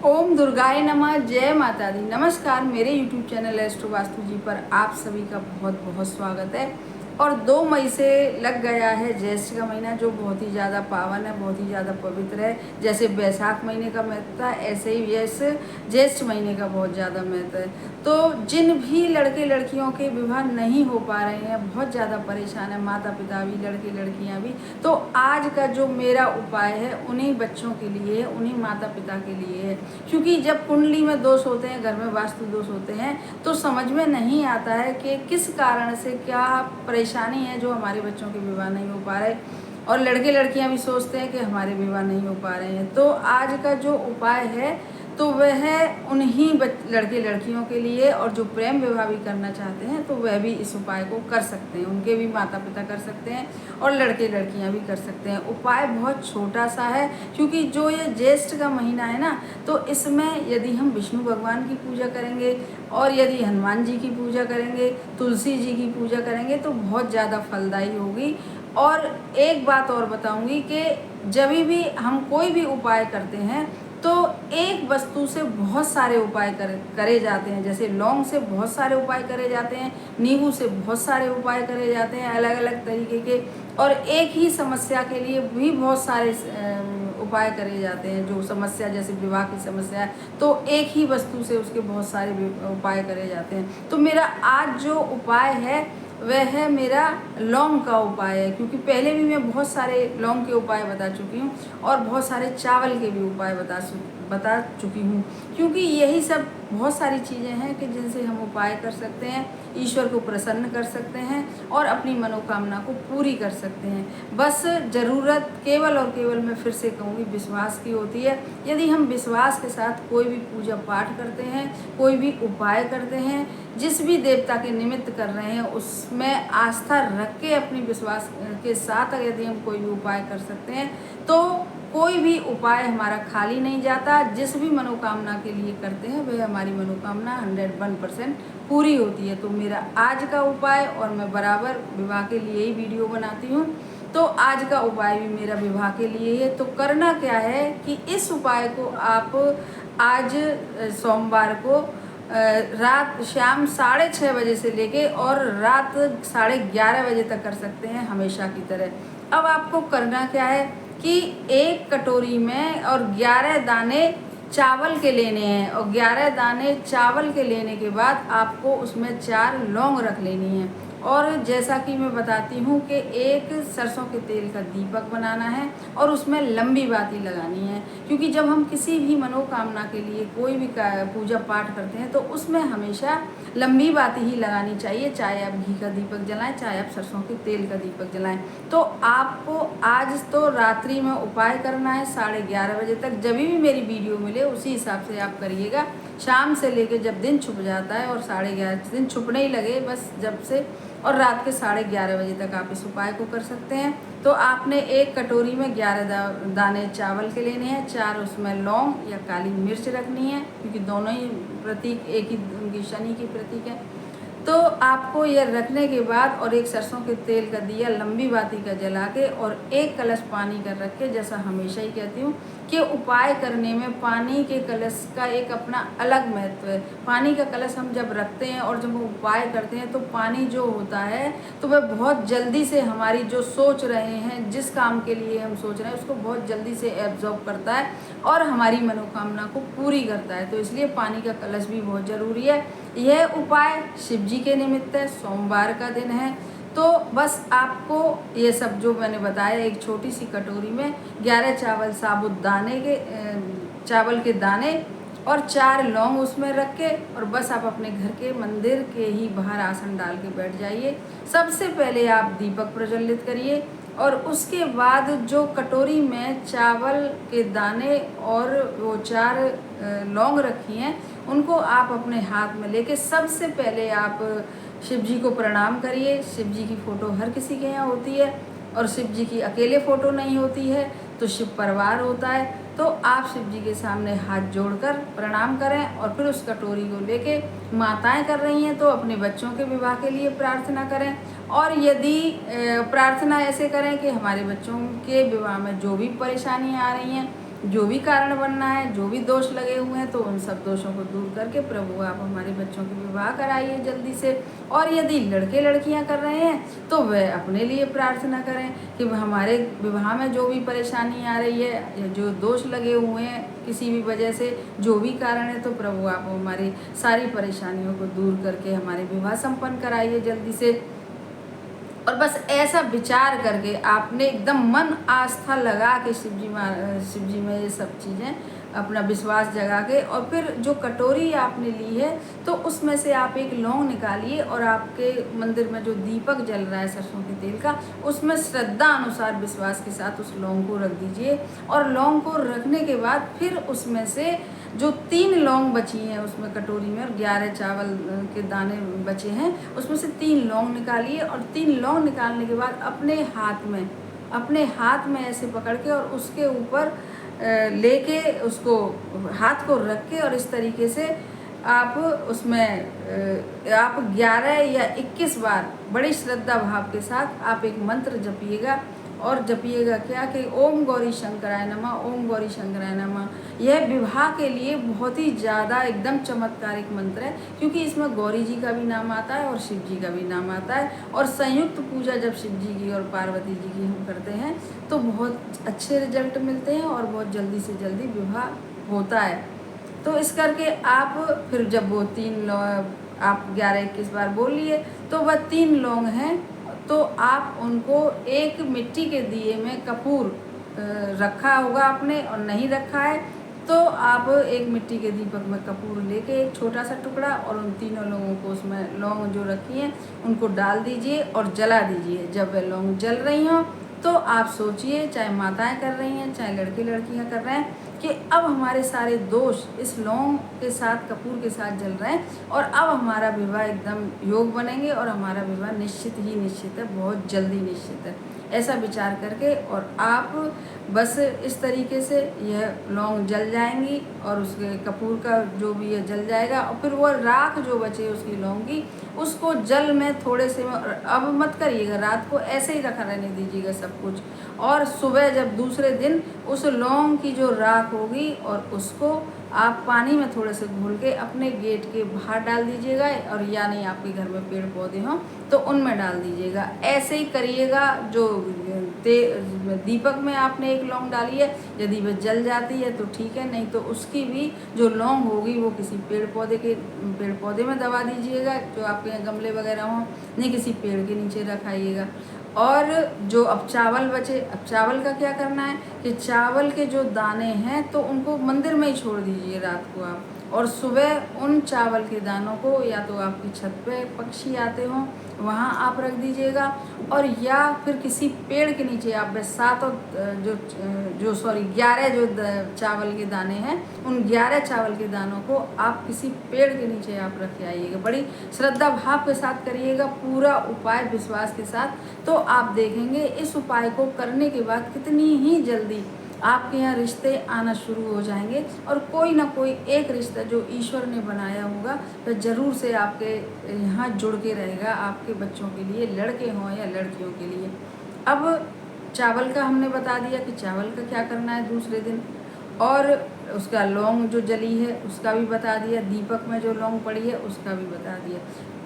ओम दुर्गाय नमः। जय माता दी। नमस्कार, मेरे YouTube चैनल एस्ट्रो वास्तु जी पर आप सभी का बहुत बहुत स्वागत है। और 2 मई से लग गया है ज्येष्ठ का महीना, जो बहुत ही ज़्यादा पावन है, बहुत ही ज़्यादा पवित्र है। जैसे बैसाख महीने का महत्व था, ऐसे ही ज्येष्ठ महीने का बहुत ज़्यादा महत्व है। तो जिन भी लड़के लड़कियों के विवाह नहीं हो पा रहे हैं, बहुत ज़्यादा परेशान है, माता पिता भी, लड़के लड़कियाँ भी, तो आज का जो मेरा उपाय है उन्हीं बच्चों के लिए है, उन्हीं माता पिता के लिए है। क्योंकि जब कुंडली में दोष होते हैं, घर में वास्तु दोष होते हैं, तो समझ में नहीं आता है कि किस कारण से क्या परेशानी है जो हमारे बच्चों के विवाह नहीं हो पा रहे। और लड़के लड़कियां भी सोचते हैं कि हमारे विवाह नहीं हो पा रहे हैं। तो आज का जो उपाय है तो वह उन्हीं लड़के लड़कियों के लिए, और जो प्रेम विवाह भी करना चाहते हैं तो वह भी इस उपाय को कर सकते हैं। उनके भी माता पिता कर सकते हैं और लड़के लड़कियां भी कर सकते हैं। उपाय बहुत छोटा सा है, क्योंकि जो ये ज्येष्ठ का महीना है ना, तो इसमें यदि हम विष्णु भगवान की पूजा करेंगे और यदि हनुमान जी की पूजा करेंगे, तुलसी जी की पूजा करेंगे तो बहुत ज़्यादा फलदायी होगी। और एक बात और बताऊंगी कि जब भी हम कोई भी उपाय करते हैं तो एक वस्तु से बहुत सारे उपाय करे जाते हैं। जैसे लौंग से बहुत सारे उपाय करे जाते हैं, नींबू से बहुत सारे उपाय करे जाते हैं अलग अलग तरीके के, और एक ही समस्या के लिए भी बहुत सारे उपाय करे जाते हैं। जो समस्या जैसे विवाह की समस्या है तो एक ही वस्तु से उसके बहुत सारे उपाय करे जाते हैं। तो मेरा आज जो उपाय है वह है मेरा लौंग का उपाय है, क्योंकि पहले भी मैं बहुत सारे लौंग के उपाय बता चुकी हूँ और बहुत सारे चावल के भी उपाय बता चुकी हूँ। क्योंकि यही सब बहुत सारी चीज़ें हैं कि जिनसे हम उपाय कर सकते हैं, ईश्वर को प्रसन्न कर सकते हैं और अपनी मनोकामना को पूरी कर सकते हैं। बस ज़रूरत केवल और केवल, मैं फिर से कहूँगी, विश्वास की होती है। यदि हम विश्वास के साथ कोई भी पूजा पाठ करते हैं, कोई भी उपाय करते हैं, जिस भी देवता के निमित्त कर रहे हैं, उसमें आस्था रख के अपनी विश्वास के साथ यदि हम कोई भी उपाय कर सकते हैं तो कोई भी उपाय हमारा खाली नहीं जाता। जिस भी मनोकामना के लिए करते हैं वह हमारी मनोकामना 101% पूरी होती है। तो मेरा आज का उपाय, और मैं बराबर विवाह के लिए ही वीडियो बनाती हूँ, तो आज का उपाय भी मेरा विवाह के लिए है। तो करना क्या है कि इस उपाय को आप आज सोमवार को रात शाम 6:30 बजे से लेके और रात 11:30 बजे तक कर सकते हैं, हमेशा की तरह। अब आपको करना क्या है कि एक कटोरी में और 11 दाने चावल के लेने हैं, और 11 दाने चावल के लेने के बाद आपको उसमें 4 लौंग रख लेनी है। और जैसा कि मैं बताती हूँ कि एक सरसों के तेल का दीपक बनाना है और उसमें लंबी बाती लगानी है। क्योंकि जब हम किसी भी मनोकामना के लिए कोई भी पूजा पाठ करते हैं तो उसमें हमेशा लंबी बाती ही लगानी चाहिए, चाहे आप घी का दीपक जलाएं, चाहे आप सरसों के तेल का दीपक जलाएं। तो आपको आज तो रात्रि में उपाय करना है 11:30 बजे तक। जब भी मेरी वीडियो मिले उसी हिसाब से आप करिएगा। शाम से लेके जब दिन छुप जाता है और 11:30 दिन छुपने ही लगे बस जब से, और रात के 11:30 बजे तक आप इस उपाय को कर सकते हैं। तो आपने एक कटोरी में 11 दाने चावल के लेने हैं, 4 उसमें लौंग या काली मिर्च रखनी है, क्योंकि दोनों ही प्रतीक एक ही उनकी शनि की प्रतीक है। तो आपको यह रखने के बाद और एक सरसों के तेल का दिया लंबी बाती का जला के और एक कलश पानी का रख के, जैसा हमेशा ही कहती हूँ कि उपाय करने में पानी के कलश का एक अपना अलग महत्व है। पानी का कलश हम जब रखते हैं और जब उपाय करते हैं तो पानी जो होता है तो वह बहुत जल्दी से हमारी जो सोच रहे हैं, जिस काम के लिए हम सोच रहे हैं, उसको बहुत जल्दी से एब्जॉर्ब करता है और हमारी मनोकामना को पूरी करता है। तो इसलिए पानी का कलश भी बहुत ज़रूरी है। यह उपाय शिव जी के निमित्त है, सोमवार का दिन है। तो बस आपको ये सब जो मैंने बताया, एक छोटी सी कटोरी में 11 साबुत दाने के चावल के दाने और 4 लौंग उसमें रख के, और बस आप अपने घर के मंदिर के ही बाहर आसन डाल के बैठ जाइए। सबसे पहले आप दीपक प्रज्वलित करिए और उसके बाद जो कटोरी में चावल के दाने और वो 4 लौंग रखी हैं, उनको आप अपने हाथ में लेके सबसे पहले आप शिव जी को प्रणाम करिए। शिव जी की फ़ोटो हर किसी के यहाँ होती है, और शिव जी की अकेले फ़ोटो नहीं होती है तो शिव परिवार होता है। तो आप शिव जी के सामने हाथ जोड़कर प्रणाम करें और फिर उस कटोरी को लेके, माताएं कर रही हैं तो अपने बच्चों के विवाह के लिए प्रार्थना करें। और यदि प्रार्थना ऐसे करें कि हमारे बच्चों के विवाह में जो भी परेशानियां आ रही हैं जो भी कारण बनना है, जो भी दोष लगे हुए हैं, तो उन सब दोषों को दूर करके प्रभु आप हमारे बच्चों के विवाह कराइए जल्दी से। और यदि लड़के लड़कियां कर रहे हैं तो वह अपने लिए प्रार्थना करें कि हमारे विवाह में जो भी परेशानी आ रही है या जो दोष लगे हुए हैं किसी भी वजह से, जो भी कारण है, तो प्रभु आप हमारी सारी परेशानियों को दूर करके हमारे विवाह संपन्न कराइए जल्दी से। और बस ऐसा विचार करके आपने एकदम मन आस्था लगा के शिव जी में ये सब चीज़ें अपना विश्वास जगा के, और फिर जो कटोरी आपने ली है तो उसमें से आप एक लौंग निकालिए और आपके मंदिर में जो दीपक जल रहा है सरसों के तेल का, उसमें श्रद्धा अनुसार विश्वास के साथ उस लौंग को रख दीजिए। और लौंग को रखने के बाद फिर उसमें से जो 3 लौंग बची हैं उसमें कटोरी में, और 11 चावल के दाने बचे हैं, उसमें से 3 लौंग निकालिए। और 3 लौंग निकालने के बाद अपने हाथ में ऐसे पकड़ के और उसके ऊपर लेके उसको हाथ को रख के, और इस तरीके से आप उसमें आप 11 या 21 बार बड़ी श्रद्धा भाव के साथ आप एक मंत्र जपिएगा। और जपिएगा क्या कि ओम गौरी शंकराय नमः, ओम गौरी शंकराय नमः। यह विवाह के लिए बहुत ही ज़्यादा एकदम चमत्कारिक मंत्र है, क्योंकि इसमें गौरी जी का भी नाम आता है और शिव जी का भी नाम आता है। और संयुक्त पूजा जब शिव जी की और पार्वती जी की हम करते हैं तो बहुत अच्छे रिजल्ट मिलते हैं और बहुत जल्दी से जल्दी विवाह होता है। तो इस करके आप फिर जब वो 3 आप 11-21 बार बोल लिए तो वह 3 लौंग हैं, तो आप उनको एक मिट्टी के दिए में कपूर रखा होगा आपने, और नहीं रखा है तो आप एक मिट्टी के दीपक में कपूर लेके एक छोटा सा टुकड़ा और उन 3 लोगों को उसमें लौंग जो रखी हैं उनको डाल दीजिए और जला दीजिए। जब वह लौंग जल रही हों तो आप सोचिए, चाहे माताएं कर रही हैं चाहे लड़के लड़कियां कर रहे हैं, कि अब हमारे सारे दोष इस लौंग के साथ कपूर के साथ जल रहे हैं और अब हमारा विवाह एकदम योग बनेंगे और हमारा विवाह निश्चित ही निश्चित है, बहुत जल्दी निश्चित है। ऐसा विचार करके और आप बस इस तरीके से यह लौंग जल जाएंगी और उसके कपूर का जो भी है जल जाएगा, और फिर वो राख जो बचे उसकी लौंग की उसको जल में थोड़े से में, अब मत करिएगा, रात को ऐसे ही रखा रहने दीजिएगा सब कुछ। और सुबह जब दूसरे दिन उस लौंग की जो राख होगी और उसको आप पानी में थोड़े से घोल के अपने गेट के बाहर डाल दीजिएगा, और या नहीं आपके घर में पेड़ पौधे हों तो उनमें डाल दीजिएगा। ऐसे ही करिएगा। जो दीपक में आपने एक लौंग डाली है, यदि वह जल जाती है तो ठीक है, नहीं तो उसकी भी जो लौंग होगी वो किसी पेड़ पौधे में दबा दीजिएगा, जो आपके यहाँ गमले वगैरह हों, नहीं किसी पेड़ के नीचे रखाइएगा। और जो अब चावल बचे, अब चावल का क्या करना है कि चावल के जो दाने हैं तो उनको मंदिर में ही छोड़ दीजिए रात को आप, और सुबह उन चावल के दानों को या तो आपकी छत पे पक्षी आते हों वहाँ आप रख दीजिएगा, और या फिर किसी पेड़ के नीचे आप 11 जो चावल के दाने हैं उन 11 चावल के दानों को आप किसी पेड़ के नीचे आप रख के आइएगा। बड़ी श्रद्धा भाव के साथ करिएगा, पूरा उपाय विश्वास के साथ, तो आप देखेंगे इस उपाय को करने के बाद कितनी ही जल्दी आपके यहाँ रिश्ते आना शुरू हो जाएंगे, और कोई ना कोई एक रिश्ता जो ईश्वर ने बनाया होगा तो ज़रूर से आपके यहाँ जुड़ के रहेगा, आपके बच्चों के लिए, लड़के हों या लड़कियों के लिए। अब चावल का हमने बता दिया कि चावल का क्या करना है दूसरे दिन, और उसका लौंग जो जली है उसका भी बता दिया, दीपक में जो लौंग पड़ी है उसका भी बता दिया।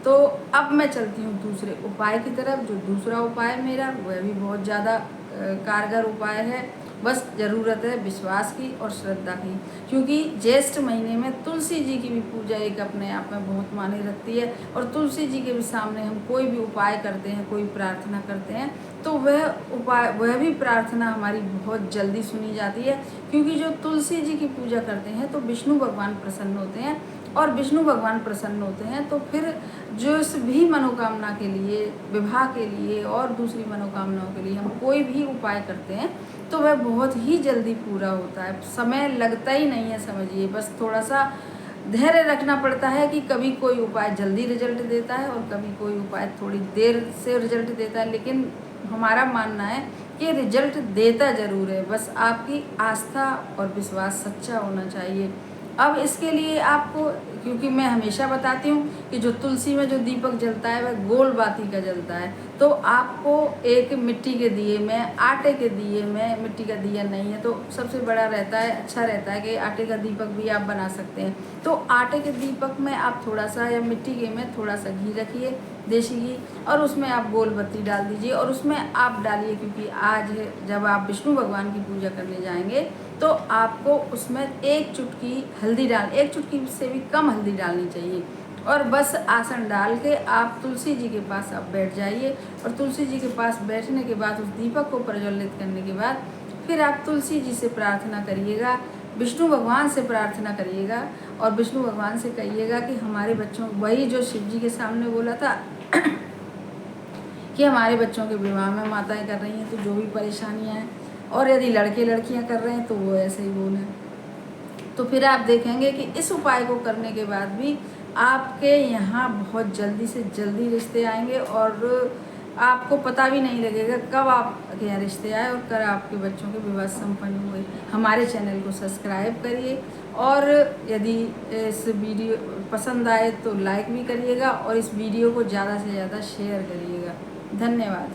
तो अब मैं चलती हूँ दूसरे उपाय की तरफ। जो दूसरा उपाय मेरा वह भी बहुत ज़्यादा कारगर उपाय है, बस ज़रूरत है विश्वास की और श्रद्धा की, क्योंकि ज्येष्ठ महीने में तुलसी जी की भी पूजा एक अपने आप में बहुत मायने रखती है, और तुलसी जी के भी सामने हम कोई भी उपाय करते हैं, कोई प्रार्थना करते हैं तो वह भी प्रार्थना हमारी बहुत जल्दी सुनी जाती है, क्योंकि जो तुलसी जी की पूजा करते हैं तो विष्णु भगवान प्रसन्न होते हैं, और विष्णु भगवान प्रसन्न होते हैं तो फिर जो इस भी मनोकामना के लिए, विवाह के लिए और दूसरी मनोकामनाओं के लिए हम कोई भी उपाय करते हैं तो वह बहुत ही जल्दी पूरा होता है, समय लगता ही नहीं है समझिए। बस थोड़ा सा धैर्य रखना पड़ता है कि कभी कोई उपाय जल्दी रिजल्ट देता है और कभी कोई उपाय थोड़ी देर से रिजल्ट देता है, लेकिन हमारा मानना है कि रिजल्ट देता ज़रूर है, बस आपकी आस्था और विश्वास सच्चा होना चाहिए। अब इसके लिए आपको, क्योंकि मैं हमेशा बताती हूँ कि जो तुलसी में जो दीपक जलता है वह गोल बाती का जलता है, तो आपको एक मिट्टी के दिए में, आटे के दिए में, मिट्टी का दिया नहीं है तो सबसे बड़ा रहता है, अच्छा रहता है कि आटे का दीपक भी आप बना सकते हैं। तो आटे के दीपक में आप थोड़ा सा, या मिट्टी के में थोड़ा सा घी रखिए, देसी घी, और उसमें आप गोल बत्ती डाल दीजिए और उसमें आप डालिए, क्योंकि आज जब आप विष्णु भगवान की पूजा करने जाएंगे तो आपको उसमें एक चुटकी हल्दी एक चुटकी से भी कम हल्दी डालनी चाहिए। और बस आसन डाल के आप तुलसी जी के पास आप बैठ जाइए, और तुलसी जी के पास बैठने के बाद उस दीपक को प्रज्वलित करने के बाद फिर आप तुलसी जी से प्रार्थना करिएगा, विष्णु भगवान से प्रार्थना करिएगा, और विष्णु भगवान से कहिएगा कि हमारे बच्चों, वही जो शिव जी के सामने बोला था कि हमारे बच्चों के विवाह में माताएं कर रही हैं तो जो भी परेशानियां हैं, और यदि लड़के लड़कियां कर रहे हैं तो वो ऐसे ही बोलें। तो फिर आप देखेंगे कि इस उपाय को करने के बाद भी आपके यहाँ बहुत जल्दी से जल्दी रिश्ते आएंगे, और आपको पता भी नहीं लगेगा कब आपके यहाँ रिश्ते आए और कब आपके बच्चों के विवाह संपन्न हुए। हमारे चैनल को सब्सक्राइब करिए, और यदि इस वीडियो पसंद आए तो लाइक भी करिएगा, और इस वीडियो को ज़्यादा से ज़्यादा शेयर करिएगा। धन्यवाद।